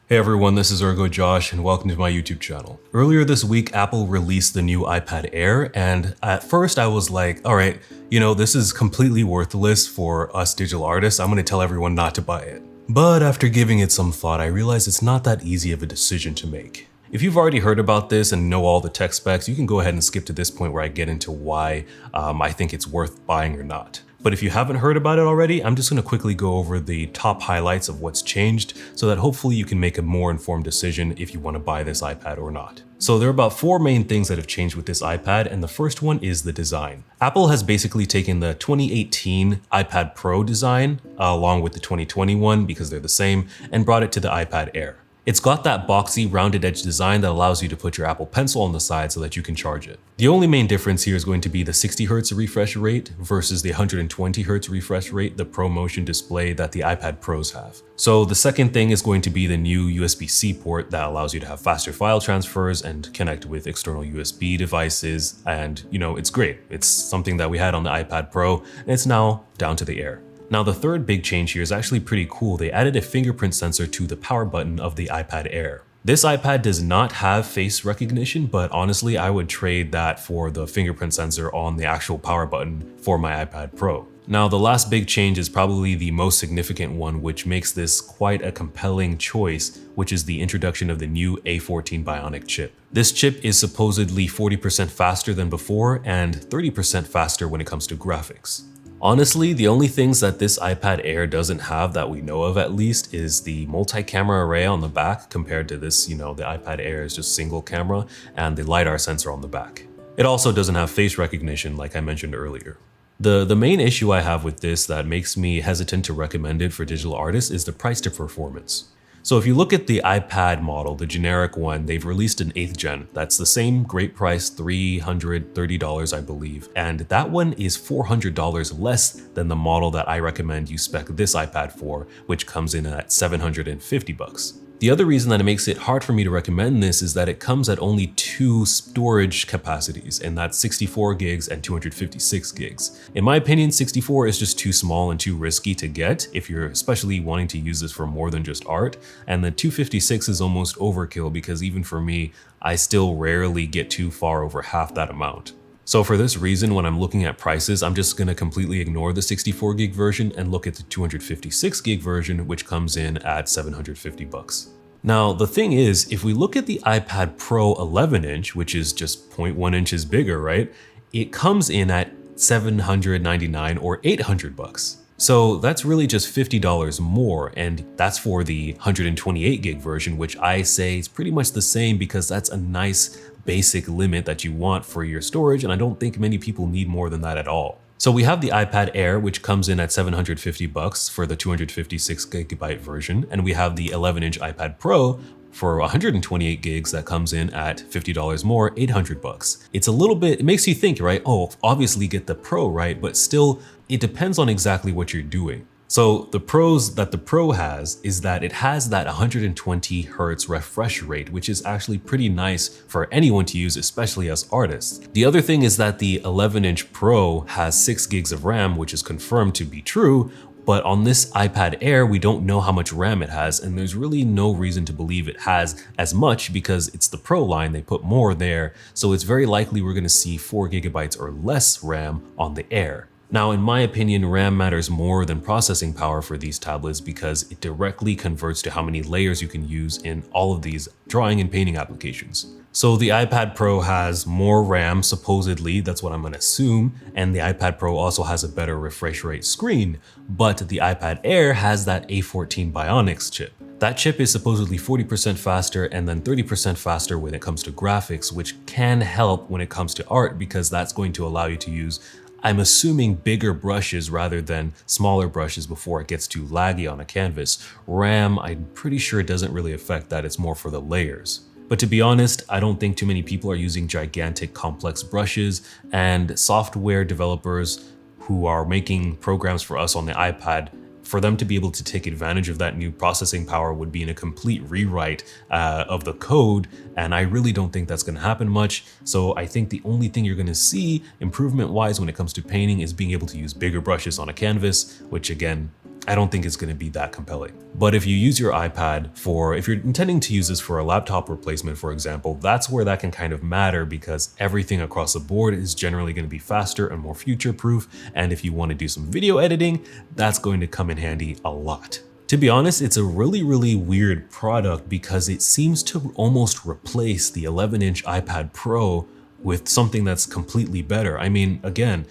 Hey everyone, this is Ergo Josh and welcome to my YouTube channel. Earlier this week, Apple released the new iPad Air, and at first I was like, alright, this is completely worthless for us digital artists. I'm gonna tell everyone not to buy it. But after giving it some thought, I realized it's not that easy of a decision to make. If you've already heard about this and know all the tech specs, you can go ahead and skip to this point where I get into why I think it's worth buying or not. But if you haven't heard about it already, I'm just going to quickly go over the top highlights of what's changed so that hopefully you can make a more informed decision if you want to buy this iPad or not. So there are about 4 main things that have changed with this iPad, and the first one is the design. Apple has basically taken the 2018 iPad Pro design along with the 2020 one, because they're the same, and brought it to the iPad Air. It's got that boxy, rounded edge design that allows you to put your Apple Pencil on the side so that you can charge it. The only main difference here is going to be the 60Hz refresh rate versus the 120Hz refresh rate, the ProMotion display that the iPad Pros have. So the second thing is going to be the new Usbc port that allows you to have faster file transfers and connect with external USB devices. And it's great. It's something that we had on the iPad Pro, and it's now down to the Air. Now the third big change here is actually pretty cool. They added a fingerprint sensor to the power button of the iPad Air. This iPad does not have face recognition, but honestly I would trade that for the fingerprint sensor on the actual power button for my iPad Pro. Now the last big change is probably the most significant one, which makes this quite a compelling choice, which is the introduction of the new A14 Bionic Chip. This chip is supposedly 40% faster than before and 30% faster when it comes to graphics. Honestly, the only things that this iPad Air doesn't have that we know of at least is the multi-camera array on the back compared to this, the iPad Air is just single camera, and the LiDAR sensor on the back. It also doesn't have face recognition like I mentioned earlier. The main issue I have with this that makes me hesitant to recommend it for digital artists is the price to performance. So if you look at the iPad model, the generic one, they've released an 8th gen. That's the same great price, $330 I believe. And that one is $400 less than the model that I recommend you spec this iPad for, which comes in at $750. The other reason that it makes it hard for me to recommend this is that it comes at only 2 storage capacities, and that's 64 gigs and 256 gigs. In my opinion, 64 is just too small and too risky to get if you're especially wanting to use this for more than just art, and the 256 is almost overkill because even for me, I still rarely get too far over half that amount. So for this reason, when I'm looking at prices, I'm just going to completely ignore the 64 gig version and look at the 256 gig version, which comes in at $750. Now, the thing is, if we look at the iPad Pro 11-inch, which is just 0.1 inches bigger, right? It comes in at $799 or $800. So that's really just $50 more, and that's for the 128 gig version, which I say is pretty much the same because that's a nice basic limit that you want for your storage, and I don't think many people need more than that at all. So we have the iPad Air, which comes in at $750 for the 256 gigabyte version, and we have the 11-inch iPad Pro for 128 gigs that comes in at $50 more, $800. It's a little bit, it makes you think, right? Oh, obviously get the Pro, right? But still, it depends on exactly what you're doing. So the pros that the Pro has is that it has that 120 Hz refresh rate, which is actually pretty nice for anyone to use, especially as artists. The other thing is that the 11-inch Pro has 6 gigs of RAM, which is confirmed to be true, but on this iPad Air, we don't know how much RAM it has, and there's really no reason to believe it has as much because it's the Pro line, they put more there, so it's very likely we're gonna see 4 gigabytes or less RAM on the Air. Now, in my opinion, RAM matters more than processing power for these tablets because it directly converts to how many layers you can use in all of these drawing and painting applications. So the iPad Pro has more RAM, supposedly, that's what I'm gonna assume, and the iPad Pro also has a better refresh rate screen, but the iPad Air has that A14 Bionic chip. That chip is supposedly 40% faster and then 30% faster when it comes to graphics, which can help when it comes to art because that's going to allow you to use, I'm assuming, bigger brushes rather than smaller brushes before it gets too laggy on a canvas. RAM, I'm pretty sure it doesn't really affect that, it's more for the layers. But to be honest, I don't think too many people are using gigantic complex brushes, and software developers who are making programs for us on the iPad, for them to be able to take advantage of that new processing power would be in a complete rewrite of the code, and I really don't think that's going to happen much. So I think the only thing you're going to see improvement-wise when it comes to painting is being able to use bigger brushes on a canvas, which again, I don't think it's going to be that compelling. But if you use your iPad if you're intending to use this for a laptop replacement, for example, that's where that can kind of matter because everything across the board is generally going to be faster and more future-proof. And if you want to do some video editing, that's going to come in handy a lot. To be honest, it's a really weird product because it seems to almost replace the 11-inch iPad Pro with something that's completely better. I mean, again,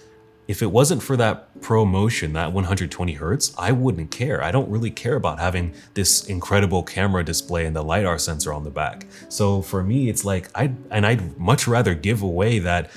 if it wasn't for that Pro Motion, that 120 Hertz, I wouldn't care. I don't really care about having this incredible camera display and the LiDAR sensor on the back. So for me, it's like, I'd much rather give away that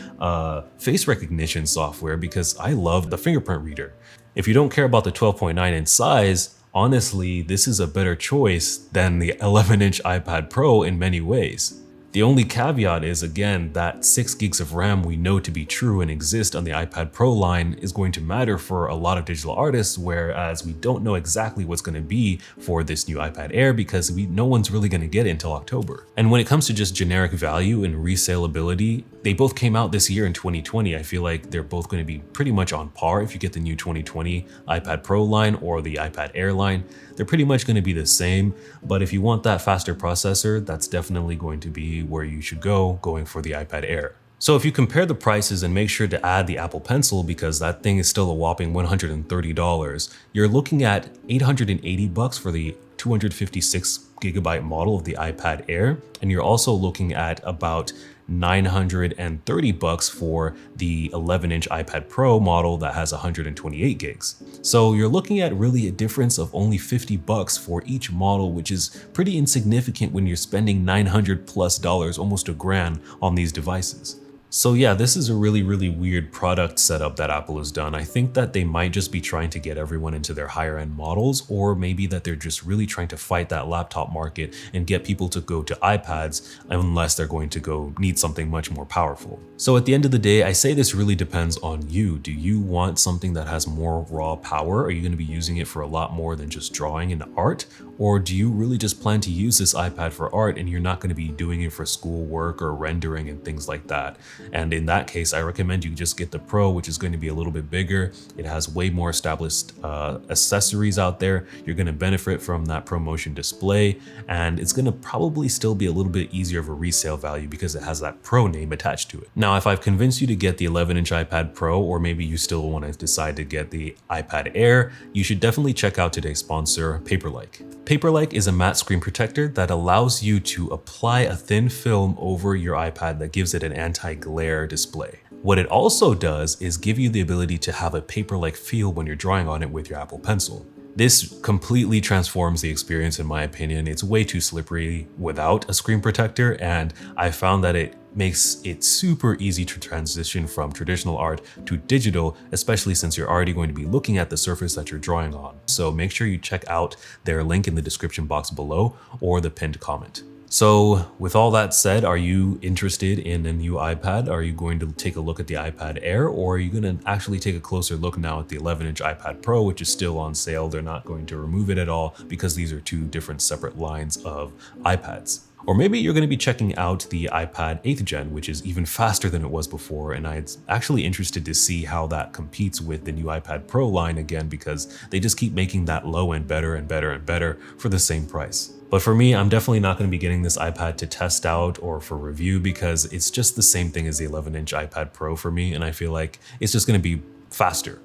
face recognition software because I love the fingerprint reader. If you don't care about the 12.9 inch size, honestly, this is a better choice than the 11-inch iPad Pro in many ways. The only caveat is, again, that 6 gigs of RAM we know to be true and exist on the iPad Pro line is going to matter for a lot of digital artists, whereas we don't know exactly what's going to be for this new iPad Air because no one's really going to get it until October. And when it comes to just generic value and resaleability, they both came out this year in 2020. I feel like they're both going to be pretty much on par if you get the new 2020 iPad Pro line or the iPad Air line. They're pretty much going to be the same, but if you want that faster processor, that's definitely going to be where you should go, going for the iPad Air. So if you compare the prices and make sure to add the Apple Pencil because that thing is still a whopping $130, you're looking at $880 for the 256 gigabyte model of the iPad Air, and you're also looking at about $930 for the 11-inch iPad Pro model that has 128 gigs. So you're looking at really a difference of only $50 for each model, which is pretty insignificant when you're spending $900+, almost $1,000 on these devices. So yeah, this is a really weird product setup that Apple has done. I think that they might just be trying to get everyone into their higher end models, or maybe that they're just really trying to fight that laptop market and get people to go to iPads unless they're going to need something much more powerful. So at the end of the day, I say this really depends on you. Do you want something that has more raw power? Are you going to be using it for a lot more than just drawing and art? Or do you really just plan to use this iPad for art and you're not going to be doing it for school work or rendering and things like that? And in that case, I recommend you just get the Pro, which is going to be a little bit bigger. It has way more established accessories out there. You're going to benefit from that Pro Motion display, and it's going to probably still be a little bit easier of a resale value because it has that Pro name attached to it. Now, if I've convinced you to get the 11-inch iPad Pro, or maybe you still want to decide to get the iPad Air, you should definitely check out today's sponsor, Paperlike. Paperlike is a matte screen protector that allows you to apply a thin film over your iPad that gives it an anti-glare display. What it also does is give you the ability to have a paper-like feel when you're drawing on it with your Apple Pencil. This completely transforms the experience in my opinion. It's way too slippery without a screen protector, and I found that it makes it super easy to transition from traditional art to digital, especially since you're already going to be looking at the surface that you're drawing on. So make sure you check out their link in the description box below or the pinned comment. So with all that said, are you interested in a new iPad? Are you going to take a look at the iPad Air, or are you going to actually take a closer look now at the 11-inch iPad Pro, which is still on sale? They're not going to remove it at all because these are two different separate lines of iPads. Or maybe you're going to be checking out the iPad 8th gen, which is even faster than it was before, and I'm actually interested to see how that competes with the new iPad Pro line again, because they just keep making that low end better and better and better for the same price. But for me, I'm definitely not going to be getting this iPad to test out or for review because it's just the same thing as the 11-inch iPad Pro for me, and I feel like it's just going to be faster,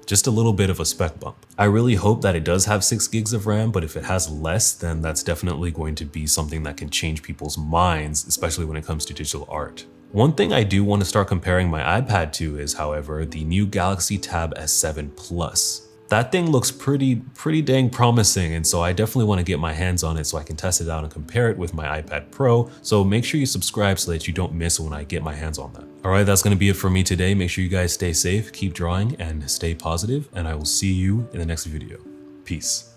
just a little bit of a spec bump. I really hope that it does have 6 gigs of RAM, but if it has less, then that's definitely going to be something that can change people's minds, especially when it comes to digital art. One thing I do want to start comparing my iPad to is, however, the new Galaxy Tab S7 Plus. That thing looks pretty dang promising, and so I definitely want to get my hands on it so I can test it out and compare it with my iPad Pro. So make sure you subscribe so that you don't miss when I get my hands on that. All right, that's going to be it for me today. Make sure you guys stay safe, keep drawing, and stay positive, and I will see you in the next video. Peace.